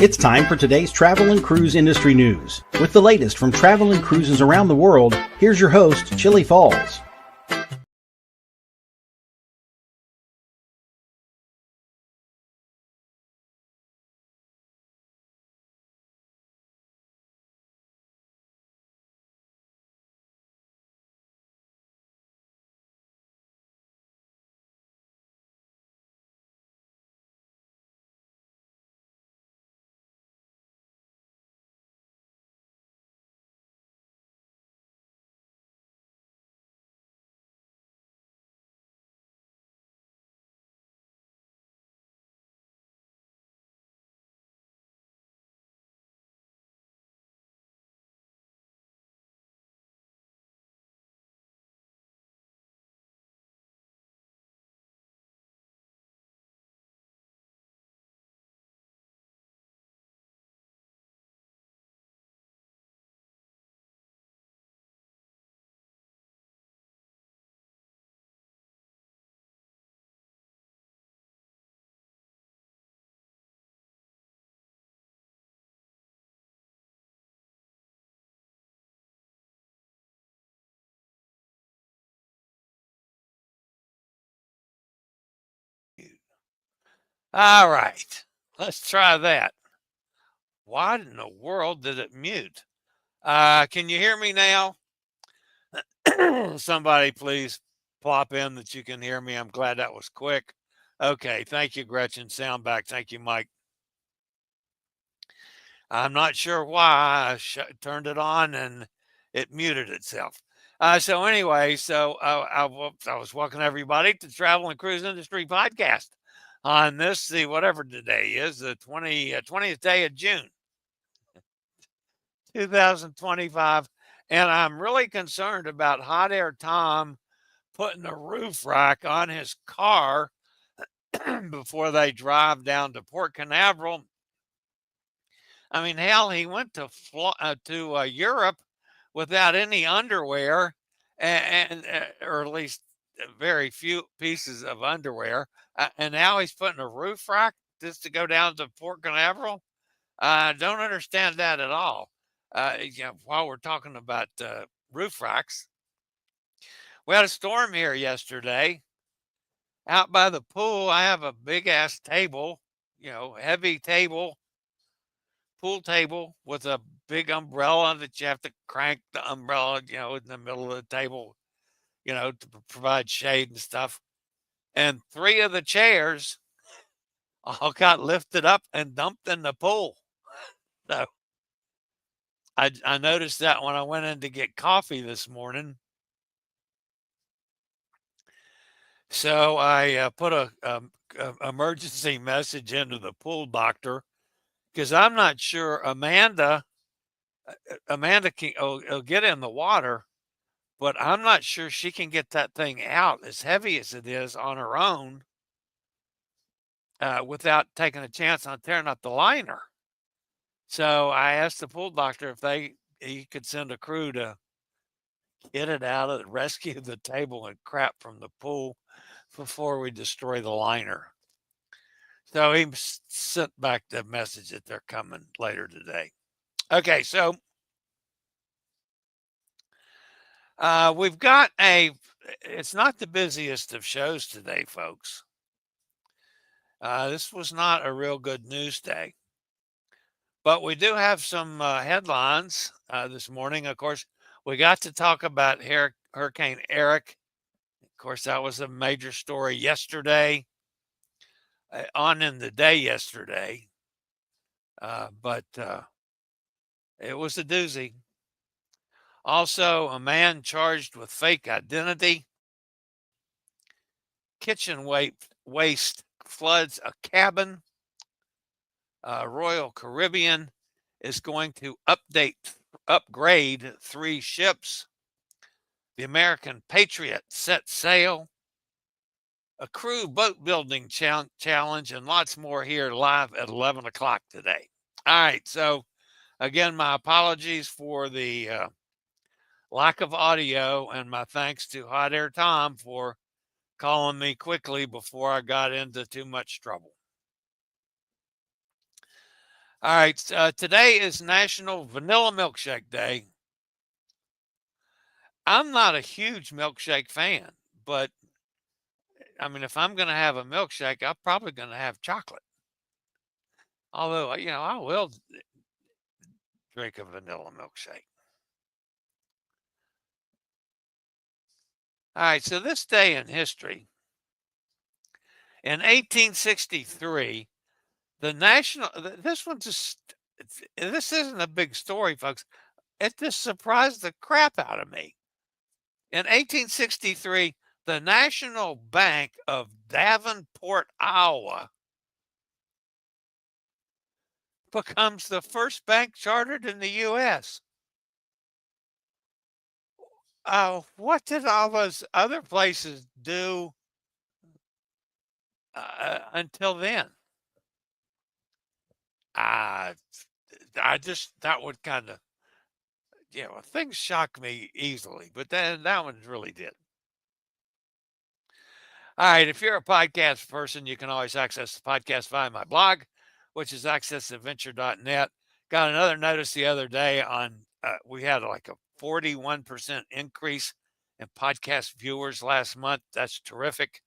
It's time for today's travel and cruise industry news. With the latest from travel and cruises around the world, here's your host, Chili Falls. All right, let's try that. Why in the world did it mute? Can you hear me now? Somebody please plop in that you can hear me. I'm glad that was quick. Okay, thank you, Gretchen. Sound back. Thank you, Mike. I'm not sure why I turned it on and it muted itself. So anyway, I was welcoming everybody to Travel and Cruise Industry Podcast on this, the whatever today is, the 20th day of June, 2025. And I'm really concerned about Hot Air Tom putting a roof rack on his car before they drive down to Port Canaveral. I mean, hell, he went to Europe without any underwear, or at least very few pieces of underwear, and now he's putting a roof rack just to go down to Port Canaveral. I don't understand that at all. While we're talking about roof racks, we had a storm here yesterday. Out by the pool, I have a big ass table, heavy table, pool table with a big umbrella that you have to crank the umbrella, in the middle of the table, to provide shade and stuff. And three of the chairs all got lifted up and dumped in the pool. So I noticed that when I went in to get coffee this morning. So I put a emergency message into the pool doctor because I'm not sure Amanda will get in the water, but I'm not sure she can get that thing out as heavy as it is on her own without taking a chance on tearing up the liner. So I asked the pool doctor if he could send a crew to get it out of rescue the table and crap from the pool before we destroy the liner. So he sent back the message that they're coming later today. Okay, so we've got it's not the busiest of shows today, folks. This was not a real good news day. But we do have some headlines this morning. Of course, we got to talk about Hurricane Erik. Of course, that was a major story yesterday, on in the day yesterday. But it was a doozy. Also, a man charged with fake identity. Kitchen waste floods a cabin. Royal Caribbean is going to upgrade 3 ships. The American Patriot set sail. A crew boat building challenge, and lots more here live at 11 o'clock today. All right, so again, my apologies for the lack of audio, and my thanks to Hot Air Tom for calling me quickly before I got into too much trouble. All right, today is National Vanilla Milkshake Day. I'm not a huge milkshake fan, but I mean, if I'm going to have a milkshake, I'm probably going to have chocolate. Although, I will drink a vanilla milkshake. All right, so this day in history, in 1863, the national, this one just, this isn't a big story, folks. It just surprised the crap out of me. In 1863, the National Bank of Davenport, Iowa, becomes the first bank chartered in the U.S. What did all those other places do until then? Uh, I just, that would kind of, things shock me easily, but then that one really did. All right, if you're a podcast person, you can always access the podcast via my blog, which is accessadventure.net. Got another notice the other day on, we had like a 41% increase in podcast viewers last month. That's terrific.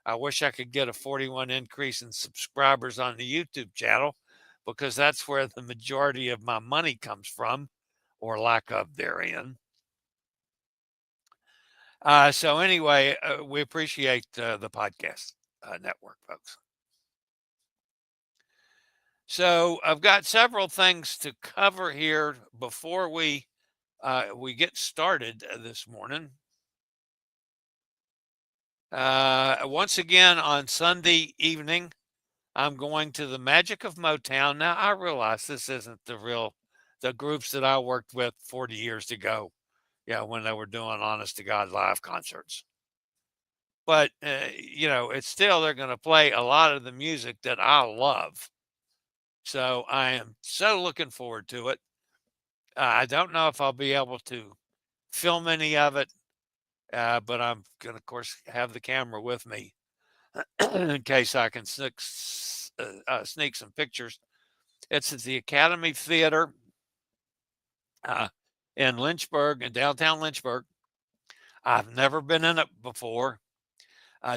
I wish I could get a 41 increase in subscribers on the YouTube channel because that's where the majority of my money comes from, or lack of therein. So anyway, we appreciate the podcast network, folks. So I've got several things to cover here before we get started this morning. Once again on Sunday evening, I'm going to the Magic of Motown. Now I realize this isn't the groups that I worked with 40 years ago. Yeah, when they were doing honest to God live concerts. But, it's still, they're going to play a lot of the music that I love. So I am so looking forward to it. I don't know if I'll be able to film any of it, but I'm going to, of course, have the camera with me in case I can sneak some pictures. It's at the Academy Theater in Lynchburg, in downtown Lynchburg. I've never been in it before.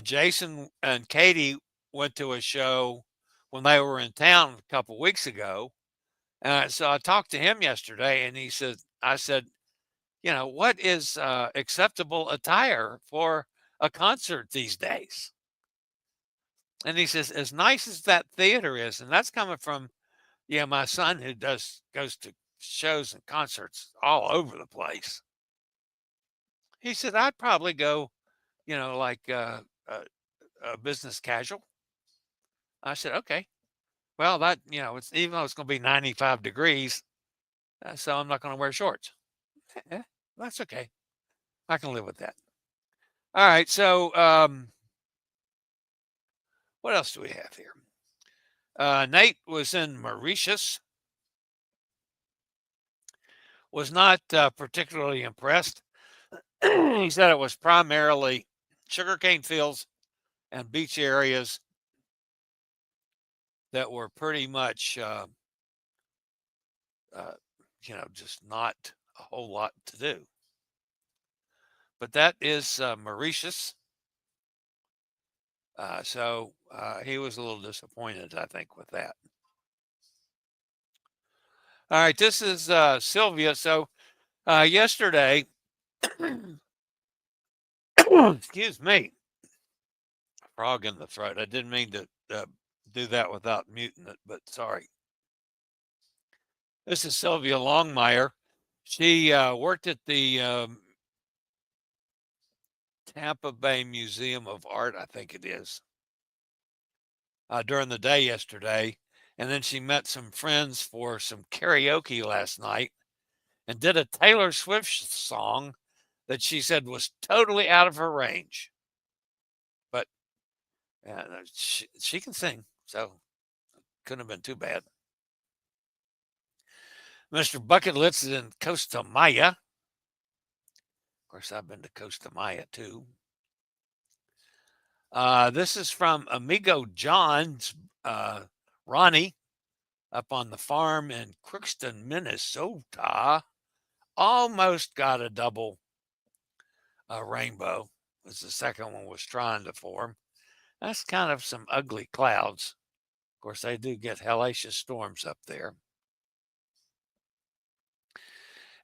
Jason and Katie went to a show when they were in town a couple weeks ago. So I talked to him yesterday, and I said, what is acceptable attire for a concert these days? And he says, as nice as that theater is, and that's coming from, my son who goes to shows and concerts all over the place. He said, I'd probably go, like business casual. I said, okay. Well, that, it's, even though it's going to be 95 degrees, so I'm not going to wear shorts. That's okay. I can live with that. All right. So, what else do we have here? Nate was in Mauritius. Was not particularly impressed. He said it was primarily sugarcane fields and beach areas that were pretty much, just not a whole lot to do. But that is Mauritius. So he was a little disappointed, I think, with that. All right, this is Sylvia. So yesterday, excuse me, frog in the throat. I didn't mean to do that without muting it, but sorry. This is Sylvia Longmire. She worked at the Tampa Bay Museum of Art, I think it is, during the day yesterday. And then she met some friends for some karaoke last night and did a Taylor Swift song that she said was totally out of her range. But she can sing, so couldn't have been too bad. Mr. Bucket Litz is in Costa Maya. Of course, I've been to Costa Maya too. This is from Amigo John's Ronnie. up on the farm in Crookston, Minnesota, almost got a double rainbow, as the second one was trying to form. That's kind of some ugly clouds. Of course, they do get hellacious storms up there.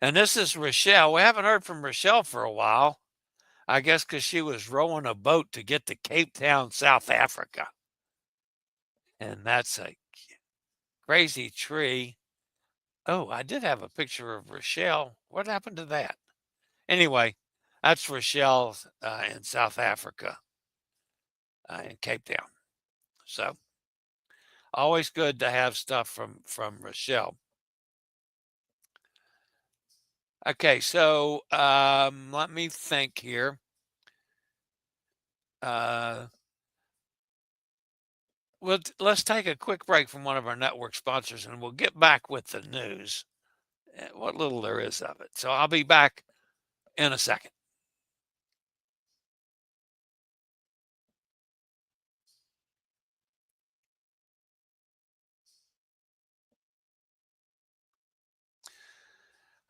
And this is Rochelle. We haven't heard from Rochelle for a while. I guess because she was rowing a boat to get to Cape Town, South Africa. And that's a crazy tree. Oh, I did have a picture of Rochelle. What happened to that? Anyway, that's Rochelle in South Africa, in Cape Town. So always good to have stuff from Rochelle. Okay, so let me think here. Let's take a quick break from one of our network sponsors, and we'll get back with the news, what little there is of it. So I'll be back in a second.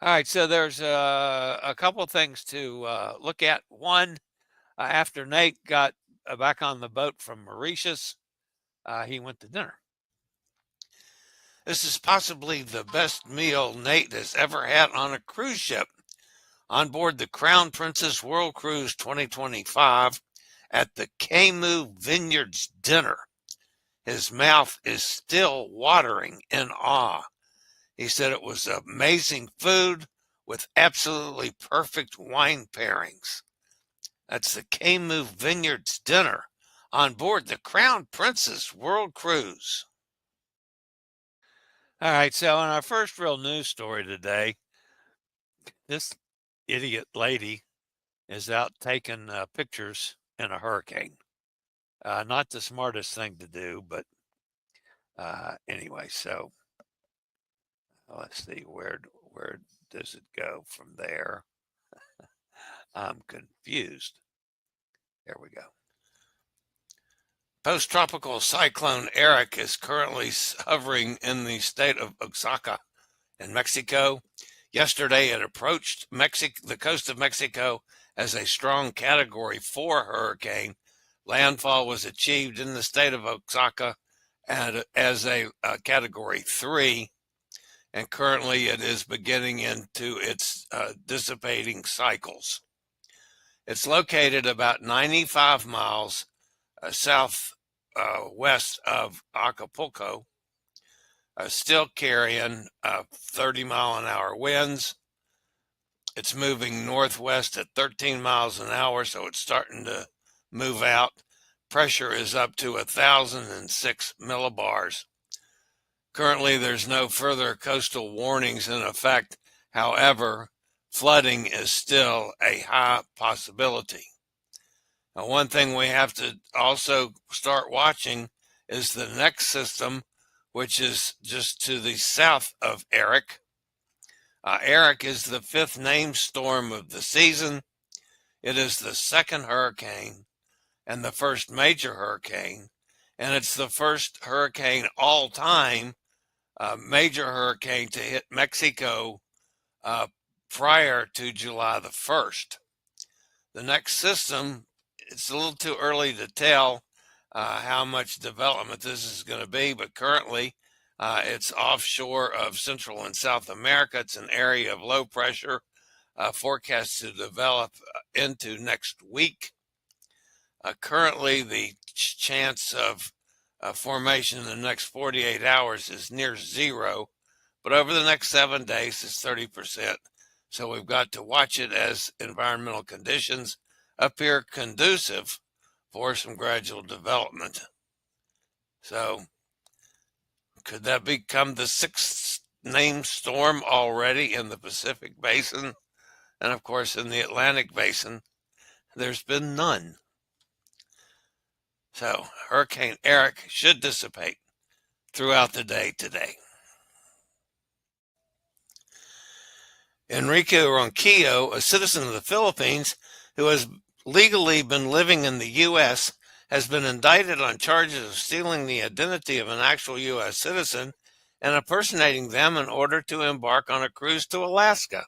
All right, so there's a couple of things to look at. One, after Nate got back on the boat from Mauritius, he went to dinner. This is possibly the best meal Nate has ever had on a cruise ship. On board the Crown Princess World Cruise 2025 at the Camu Vineyards dinner, his mouth is still watering in awe. He said it was amazing food with absolutely perfect wine pairings. That's the Camu Vineyards dinner on board the Crown Princess World Cruise. All right, so in our first real news story today, this idiot lady is out taking pictures in a hurricane. Not the smartest thing to do, but anyway, so let's see, where does it go from there? I'm confused. There we go. Post-tropical cyclone Erik is currently hovering in the state of Oaxaca in Mexico. Yesterday, it approached the coast of Mexico as a strong Category 4 hurricane. Landfall was achieved in the state of Oaxaca as a Category 3, and currently it is beginning into its dissipating cycles. It's located about 95 miles southwest of Acapulco, still carrying 30-mile-an-hour winds. It's moving northwest at 13 miles an hour, so it's starting to move out. Pressure is up to 1,006 millibars. Currently, there's no further coastal warnings in effect. However, flooding is still a high possibility. Now, one thing we have to also start watching is the next system, which is just to the south of Erik. Erik is the 5th named storm of the season. It is the 2nd hurricane and the 1st major hurricane, and it's the 1st hurricane all time, major hurricane to hit Mexico prior to July the 1st. The next system, it's a little too early to tell how much development this is going to be, but currently it's offshore of Central and South America. It's an area of low pressure, forecast to develop into next week. Currently, the chance of formation in the next 48 hours is near zero, but over the next 7 days, it's 30%. So we've got to watch it as environmental conditions appear conducive for some gradual development. So could that become the 6th named storm already in the Pacific Basin? And of course, in the Atlantic Basin, there's been none. So Hurricane Erik should dissipate throughout the day today. Enrique Ronquillo, a citizen of the Philippines who has legally been living in the U.S., has been indicted on charges of stealing the identity of an actual U.S. citizen and impersonating them in order to embark on a cruise to Alaska.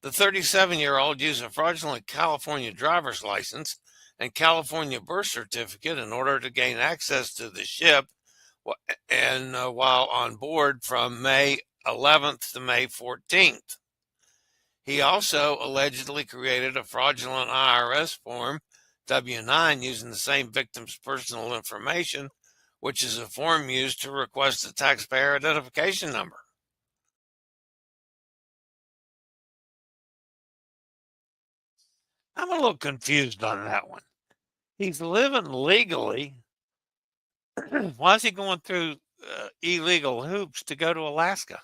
The 37-year-old used a fraudulent California driver's license and California birth certificate in order to gain access to the ship and while on board from May 11th to May 14th. He also allegedly created a fraudulent IRS form W-9 using the same victim's personal information, which is a form used to request a taxpayer identification number. I'm a little confused on that one. He's living legally. Why is he going through illegal hoops to go to Alaska?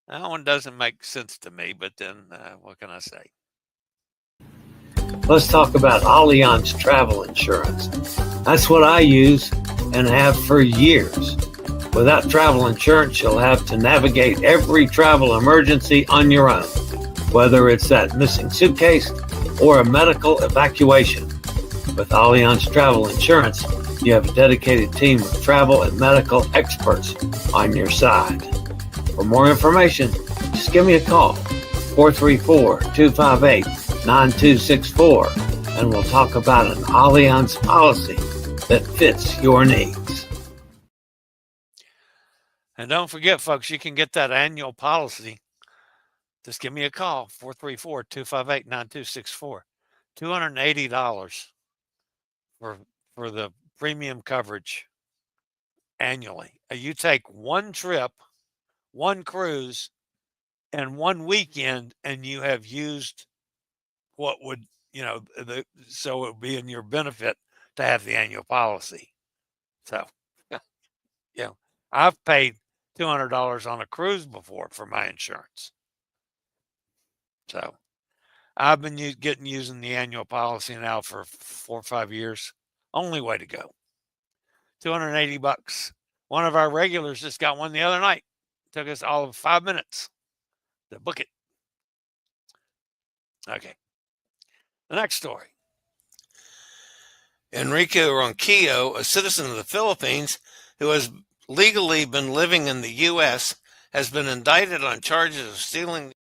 That one doesn't make sense to me, but then what can I say? Let's talk about Allianz travel insurance. That's what I use and have for years. Without travel insurance, you'll have to navigate every travel emergency on your own, whether it's that missing suitcase or a medical evacuation. With Allianz travel insurance, you have a dedicated team of travel and medical experts on your side. For more information, just give me a call, 434-258-9264, and we'll talk about an Allianz policy that fits your needs. And don't forget, folks, you can get that annual policy. Just give me a call, 434-258-9264. $280 for the premium coverage annually. You take one trip, one cruise, and one weekend, and you have used what would, so it would be in your benefit to have the annual policy. So, I've paid $200 on a cruise before for my insurance. So, I've been using the annual policy now for 4 or 5 years. Only way to go. $280. One of our regulars just got one the other night. Took us all of 5 minutes to book it. Okay. The next story. Enrique Ronquillo, a citizen of the Philippines who has legally been living in the U.S., has been indicted on charges of stealing.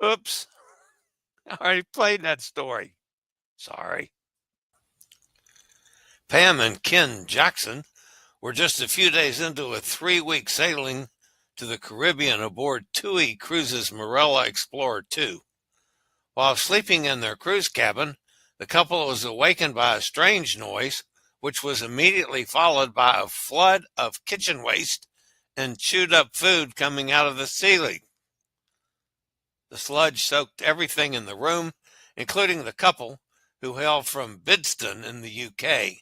Oops. I already played that story. Sorry. Pam and Ken Jackson were just a few days into a 3-week sailing to the Caribbean aboard TUI Cruises Marella Explorer 2. While sleeping in their cruise cabin, the couple was awakened by a strange noise, which was immediately followed by a flood of kitchen waste and chewed up food coming out of the ceiling. The sludge soaked everything in the room, including the couple, who hail from Bidston in the UK.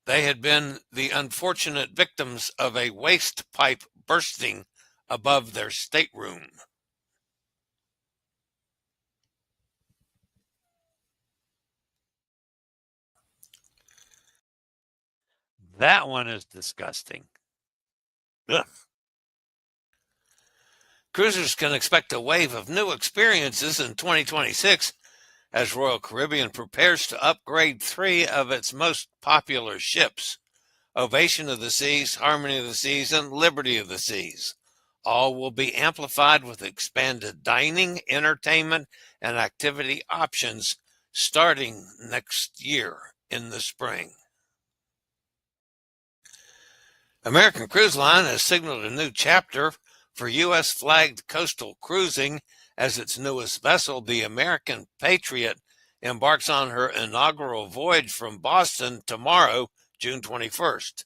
They had been the unfortunate victims of a waste pipe bursting above their stateroom. That one is disgusting. Ugh. Cruisers can expect a wave of new experiences in 2026 as Royal Caribbean prepares to upgrade 3 of its most popular ships, Ovation of the Seas, Harmony of the Seas, and Liberty of the Seas. All will be amplified with expanded dining, entertainment, and activity options starting next year in the spring. American Cruise Line has signaled a new chapter for U.S.-flagged coastal cruising as its newest vessel, the American Patriot, embarks on her inaugural voyage from Boston tomorrow, June 21st.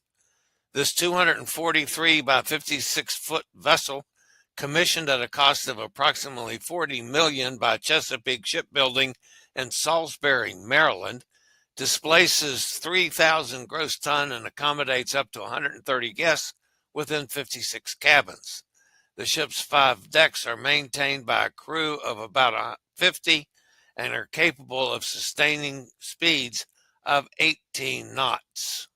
This 243 by 56-foot vessel, commissioned at a cost of approximately $40 million by Chesapeake Shipbuilding in Salisbury, Maryland, displaces 3,000 gross ton and accommodates up to 130 guests within 56 cabins. The ship's 5 decks are maintained by a crew of about 50 and are capable of sustaining speeds of 18 knots.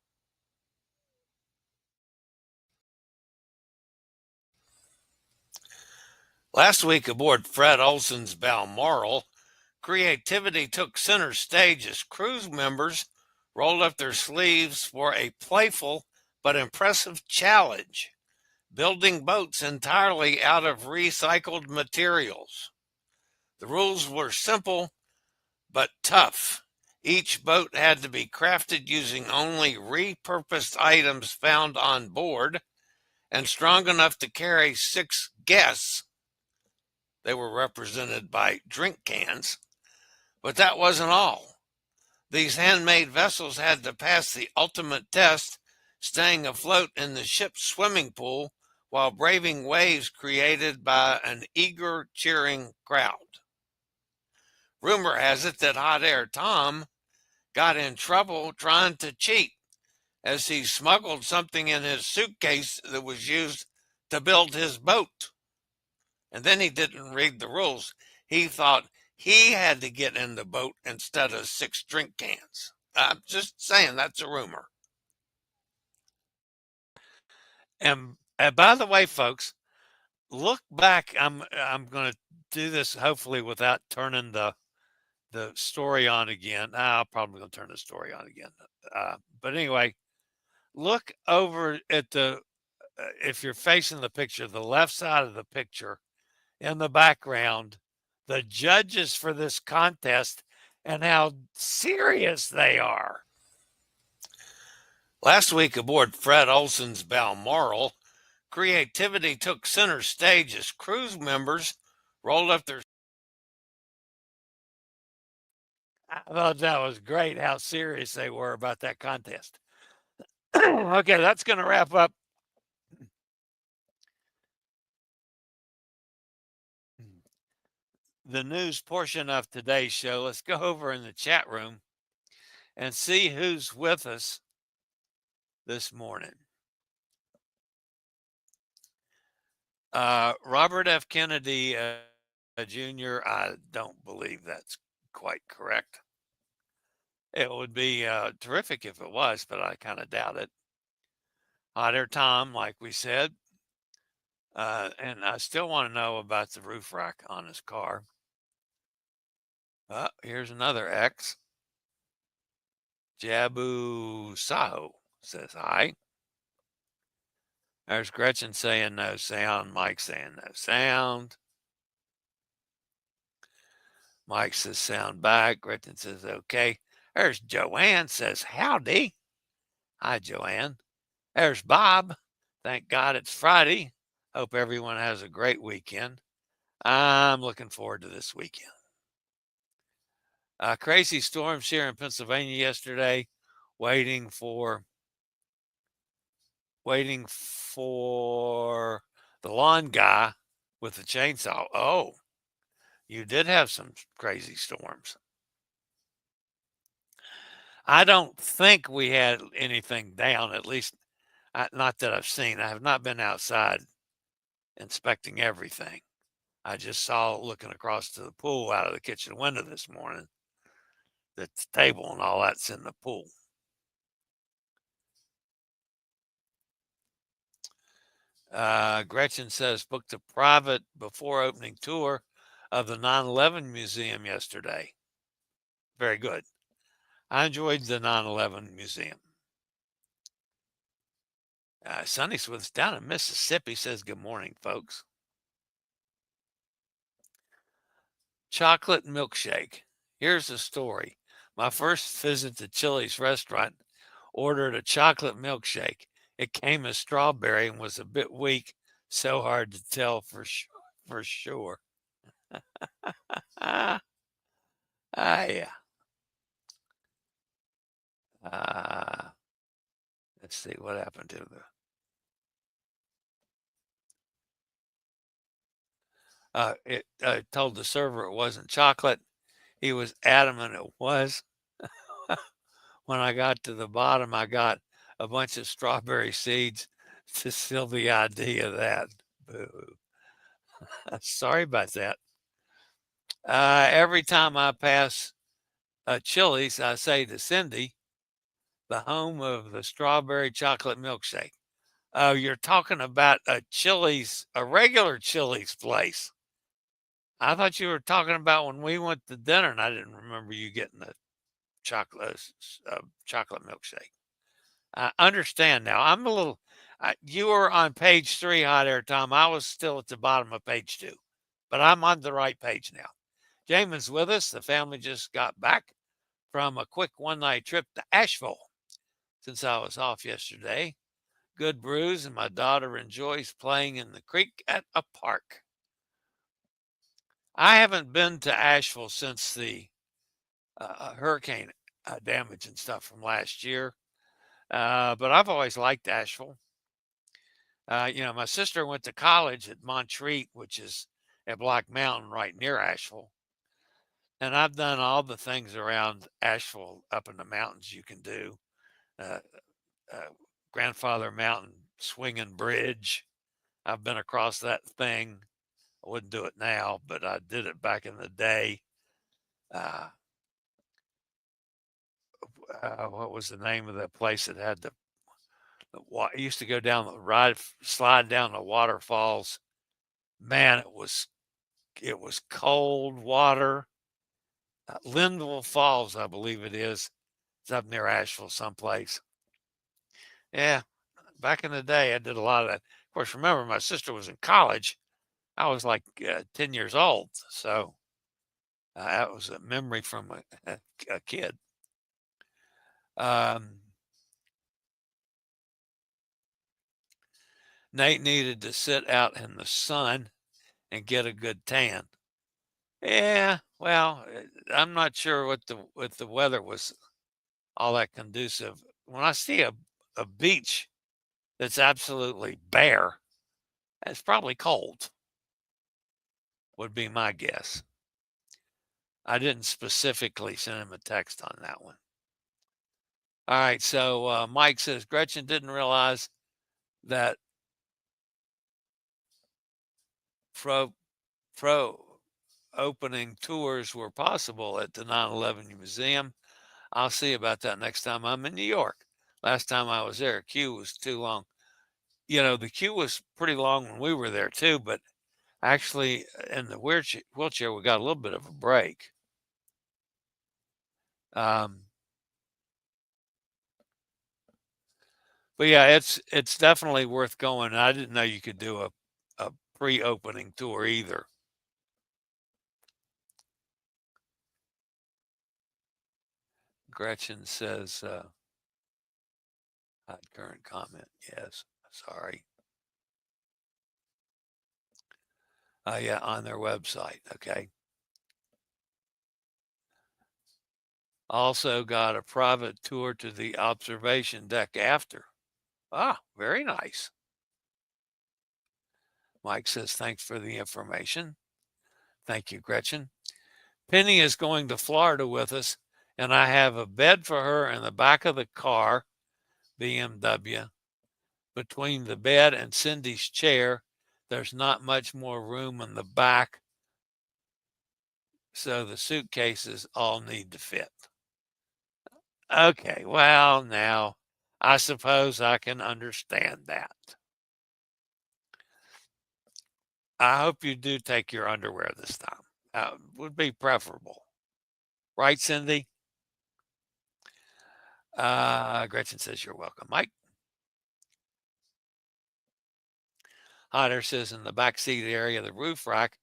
Last week aboard Fred Olsen's Balmoral, creativity took center stage as cruise members rolled up their sleeves for a playful but impressive challenge, building boats entirely out of recycled materials. The rules were simple but tough. Each boat had to be crafted using only repurposed items found on board and strong enough to carry 6 guests. They were represented by drink cans, but that wasn't all. These handmade vessels had to pass the ultimate test, staying afloat in the ship's swimming pool while braving waves created by an eager, cheering crowd. Rumor has it that Hot Air Tom got in trouble trying to cheat as he smuggled something in his suitcase that was used to build his boat. And then he didn't read the rules. He thought he had to get in the boat instead of 6 drink cans. I'm just saying, that's a rumor. And by the way, folks, look back. I'm going to do this hopefully without turning the story on again. I'll probably going to turn the story on again. But anyway, look over at if you're facing the picture, the left side of the picture in the background, the judges for this contest and how serious they are. Last week aboard Fred Olson's Balmoral, creativity took center stage as cruise members rolled up their... I thought that was great how serious they were about that contest. Okay, that's going to wrap up the news portion of today's show. Let's go over in the chat room and see who's with us this morning. Robert F. Kennedy Jr., I don't believe that's quite correct. It would be terrific if it was, but I kind of doubt it. Hot Air Tom, like we said. And I still want to know about the roof rack on his car. Here's another X. Jabu Saho says hi. There's Gretchen saying no sound. Mike saying no sound. Mike says sound back. Gretchen says okay. There's Joanne says howdy. Hi, Joanne. There's Bob. Thank God it's Friday. Hope everyone has a great weekend. I'm looking forward to this weekend. Crazy storms here in Pennsylvania yesterday. Waiting for the lawn guy with the chainsaw. Oh, you did have some crazy storms. I don't think we had anything down, at least not that I've seen. I have not been outside inspecting everything. I just saw looking across to the pool out of the kitchen window this morning that the table and all that's in the pool. Gretchen says booked a private before opening tour of the 9/11 museum yesterday. Very good. I enjoyed the 9/11 museum. Sonny Swith's down in Mississippi says good morning, folks. Chocolate milkshake. Here's the story. My first visit to Chili's restaurant, ordered a chocolate milkshake. It came as strawberry and was a bit weak, so hard to tell for sure. Yeah. Let's see what happened to it told the server it wasn't chocolate. He was adamant it was. When I got to the bottom, I got a bunch of strawberry seeds to seal the idea of that. Boo. Sorry about that. Every time I pass Chili's, I say to Cindy, the home of the strawberry chocolate milkshake. Oh, you're talking about a regular Chili's place. I thought you were talking about when we went to dinner, and I didn't remember you getting chocolate milkshake. I understand now. I'm a little. You were on page 3, Hot Air Tom. I was still at the bottom of page 2, but I'm on the right page now. Jamin's with us. The family just got back from a quick one-night trip to Asheville since I was off yesterday. Good brews, and my daughter enjoys playing in the creek at a park. I haven't been to Asheville since the hurricane damage and stuff from last year, but I've always liked Asheville. My sister went to college at Montreat, which is at Black Mountain right near Asheville. And I've done all the things around Asheville up in the mountains you can do. Uh, Grandfather Mountain Swinging Bridge. I've been across that thing. I wouldn't do it now, but I did it back in the day. What was the name of that place that had I used to go down slide down the waterfalls. Man, it was cold water. Linville Falls, I believe it is. It's up near Asheville someplace. Yeah, back in the day, I did a lot of that. Of course, remember, my sister was in college. I was like 10 years old. So that was a memory from a kid. Nate needed to sit out in the sun and get a good tan. Yeah, well, I'm not sure what the weather was all that conducive. When I see a beach that's absolutely bare, it's probably cold, would be my guess. I didn't specifically send him a text on that one. All right, so Mike says Gretchen didn't realize that pro opening tours were possible at the 9/11 Museum. I'll see about that next time I'm in New York. Last time I was there, queue was too long. The queue was pretty long when we were there too, but actually in the wheelchair, we got a little bit of a break. But yeah, it's definitely worth going. I didn't know you could do a pre-opening tour either. Gretchen says, current comment. Yes, sorry. Yeah, on their website. Okay. Also got a private tour to the observation deck after. Ah, very nice. Mike says, thanks for the information. Thank you, Gretchen. Penny is going to Florida with us, and I have a bed for her in the back of the car, BMW. Between the bed and Cindy's chair, there's not much more room in the back, so the suitcases all need to fit. Okay, well, now, I suppose I can understand that. I hope you do take your underwear this time. Would be preferable. Right, Cindy? Gretchen says you're welcome. Mike? Hodder says in the back seat area, the roof rack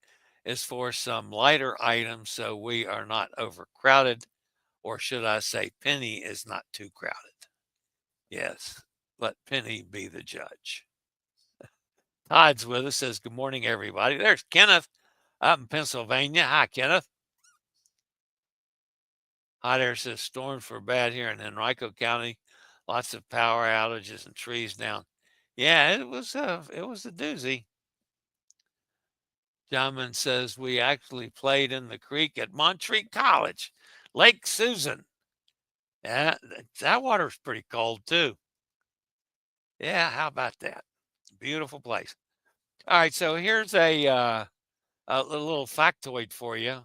is for some lighter items so we are not overcrowded, or should I say Penny is not too crowded. Yes, let Penny be the judge. Todd's with us, says good morning, everybody. There's Kenneth up in Pennsylvania. Hi, Kenneth. Hot Air says storms were bad here in Henrico County. Lots of power outages and trees down. Yeah, it was a doozy. Johnman says we actually played in the creek at Montreat College, Lake Susan. Yeah, that water's pretty cold too. Yeah, how about that? Beautiful place. All right, so here's a little factoid for you.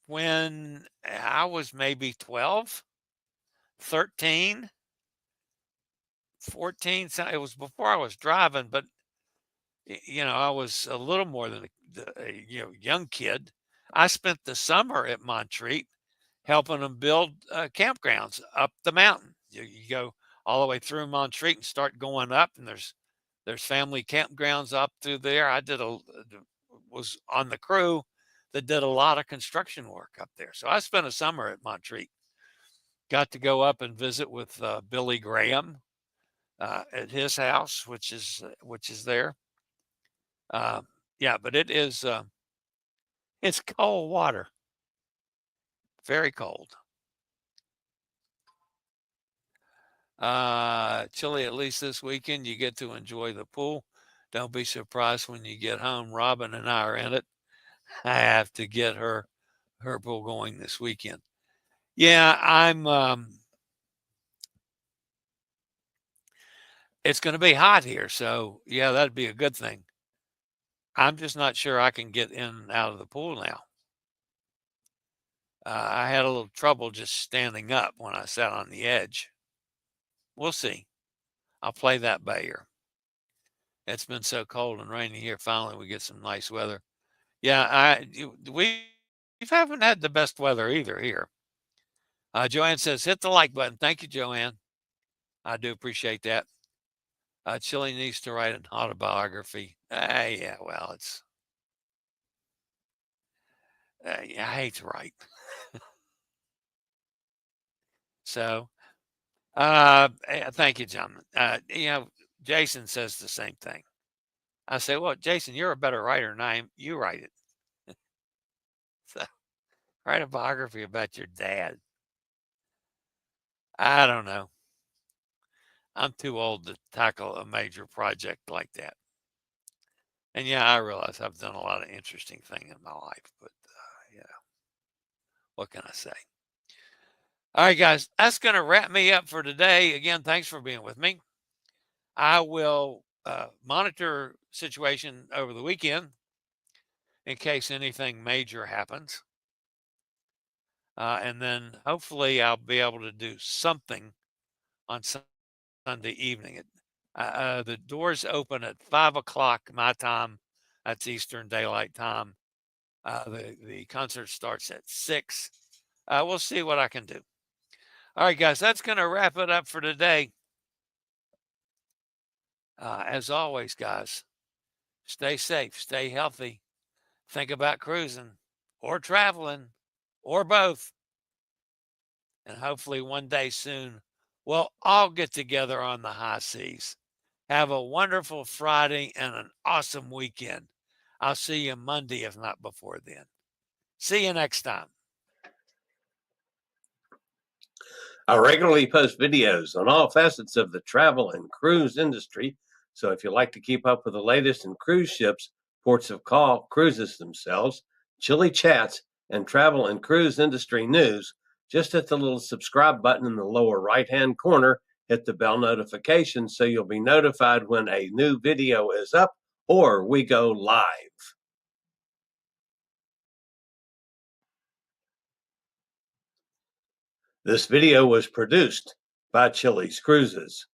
When I was maybe 12, 13, 14, it was before I was driving, but I was a little more than a young kid. I spent the summer at Montreat helping them build campgrounds up the mountain. You go all the way through Montreat and start going up, and there's family campgrounds up through there. I was on the crew that did a lot of construction work up there. So I spent a summer at Montreat. Got to go up and visit with Billy Graham at his house, which is there. Yeah, but it's cold water, very cold. Chilly, at least this weekend, you get to enjoy the pool. Don't be surprised when you get home. Robin and I are in it. I have to get her pool going this weekend. Yeah, it's going to be hot here, so yeah, that'd be a good thing. I'm just not sure I can get in and out of the pool now. I had a little trouble just standing up when I sat on the edge. We'll see. I'll play that by ear. It's been so cold and rainy here. Finally, we get some nice weather. Yeah, we haven't had the best weather either here. Joanne says, hit the like button. Thank you, Joanne. I do appreciate that. Chili needs to write an autobiography. Yeah, well, it's, yeah, I hate to write. So, thank you, gentlemen. Jason says the same thing. I say, well, Jason, you're a better writer than I am. You write it. So, write a biography about your dad. I don't know. I'm too old to tackle a major project like that. And yeah, I realize I've done a lot of interesting things in my life, but what can I say? All right, guys, that's going to wrap me up for today. Again, thanks for being with me. I will monitor situation over the weekend in case anything major happens. And then hopefully I'll be able to do something on Sunday evening. The doors open at 5 o'clock my time. That's Eastern Daylight Time. The concert starts at 6. We'll see what I can do. All right, guys, that's going to wrap it up for today. As always, guys, stay safe, stay healthy. Think about cruising or traveling or both. And hopefully one day soon, we'll all get together on the high seas. Have a wonderful Friday and an awesome weekend. I'll see you Monday, if not before then. See you next time. I regularly post videos on all facets of the travel and cruise industry. So if you like to keep up with the latest in cruise ships, ports of call, cruises themselves, chilly chats, and travel and cruise industry news, just hit the little subscribe button in the lower right-hand corner. Hit the bell notification so you'll be notified when a new video is up or we go live. This video was produced by Chili's Cruises.